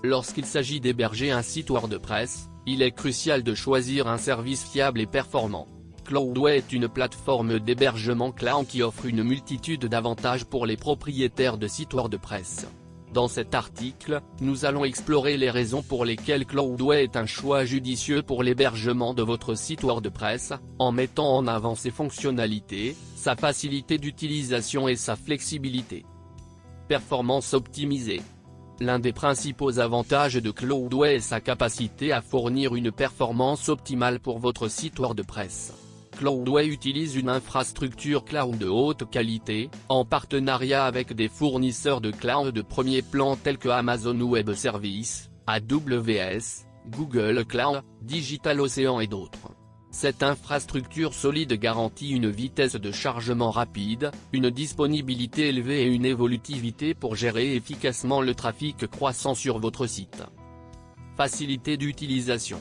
Lorsqu'il s'agit d'héberger un site WordPress, il est crucial de choisir un service fiable et performant. Cloudway est une plateforme d'hébergement cloud qui offre une multitude d'avantages pour les propriétaires de sites WordPress. Dans cet article, nous allons explorer les raisons pour lesquelles Cloudway est un choix judicieux pour l'hébergement de votre site WordPress, en mettant en avant ses fonctionnalités, sa facilité d'utilisation et sa flexibilité. Performance optimisée. L'un des principaux avantages de Cloudway est sa capacité à fournir une performance optimale pour votre site WordPress. Cloudway utilise une infrastructure cloud de haute qualité, en partenariat avec des fournisseurs de cloud de premier plan tels que Amazon Web Services, AWS, Google Cloud, DigitalOcean et d'autres. Cette infrastructure solide garantit une vitesse de chargement rapide, une disponibilité élevée et une évolutivité pour gérer efficacement le trafic croissant sur votre site. Facilité d'utilisation.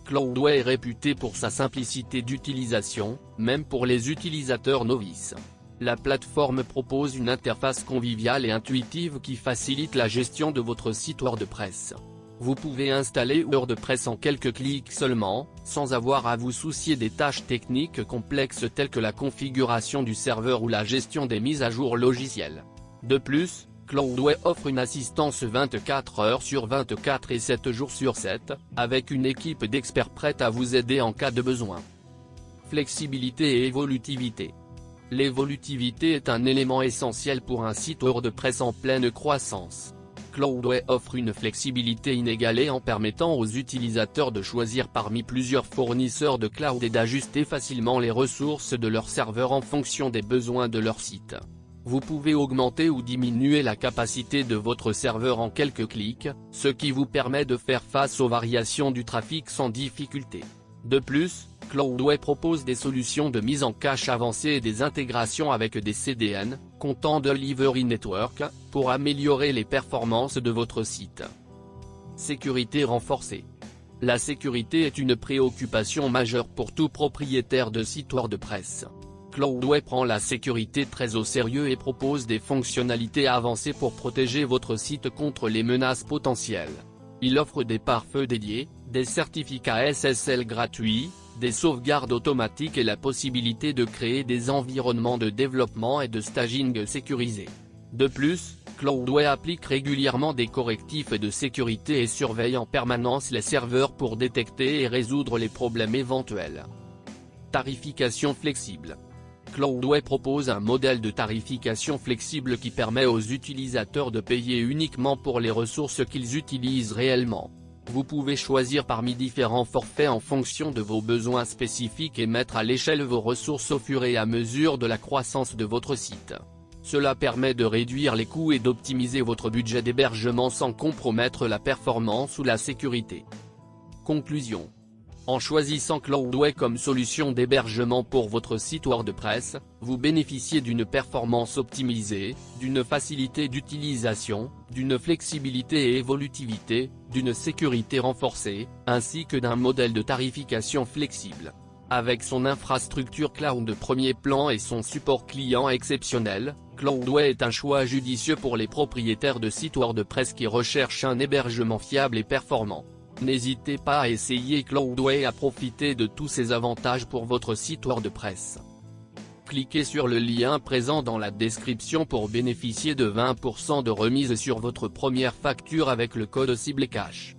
Cloudway est réputé pour sa simplicité d'utilisation, même pour les utilisateurs novices. La plateforme propose une interface conviviale et intuitive qui facilite la gestion de votre site WordPress. Vous pouvez installer WordPress en quelques clics seulement, sans avoir à vous soucier des tâches techniques complexes telles que la configuration du serveur ou la gestion des mises à jour logicielles. De plus, Cloudway offre une assistance 24 heures sur 24 et 7 jours sur 7, avec une équipe d'experts prête à vous aider en cas de besoin. Flexibilité et évolutivité. L'évolutivité est un élément essentiel pour un site WordPress en pleine croissance. Cloudway offre une flexibilité inégalée en permettant aux utilisateurs de choisir parmi plusieurs fournisseurs de cloud et d'ajuster facilement les ressources de leur serveur en fonction des besoins de leur site. Vous pouvez augmenter ou diminuer la capacité de votre serveur en quelques clics, ce qui vous permet de faire face aux variations du trafic sans difficulté. De plus, Cloudway propose des solutions de mise en cache avancées et des intégrations avec des CDN, Content Delivery Network, pour améliorer les performances de votre site. Sécurité renforcée. La sécurité est une préoccupation majeure pour tout propriétaire de site WordPress. Cloudway prend la sécurité très au sérieux et propose des fonctionnalités avancées pour protéger votre site contre les menaces potentielles. Il offre des pare-feux dédiés, des certificats SSL gratuits, des sauvegardes automatiques et la possibilité de créer des environnements de développement et de staging sécurisés. De plus, Cloudway applique régulièrement des correctifs de sécurité et surveille en permanence les serveurs pour détecter et résoudre les problèmes éventuels. Tarification flexible. Cloudway propose un modèle de tarification flexible qui permet aux utilisateurs de payer uniquement pour les ressources qu'ils utilisent réellement. Vous pouvez choisir parmi différents forfaits en fonction de vos besoins spécifiques et mettre à l'échelle vos ressources au fur et à mesure de la croissance de votre site. Cela permet de réduire les coûts et d'optimiser votre budget d'hébergement sans compromettre la performance ou la sécurité. Conclusion. En choisissant Cloudway comme solution d'hébergement pour votre site WordPress, vous bénéficiez d'une performance optimisée, d'une facilité d'utilisation, d'une flexibilité et évolutivité, d'une sécurité renforcée, ainsi que d'un modèle de tarification flexible. Avec son infrastructure cloud de premier plan et son support client exceptionnel, Cloudway est un choix judicieux pour les propriétaires de sites WordPress qui recherchent un hébergement fiable et performant. N'hésitez pas à essayer Cloudway et à profiter de tous ces avantages pour votre site WordPress. Cliquez sur le lien présent dans la description pour bénéficier de 20% de remise sur votre première facture avec le code CibleCash.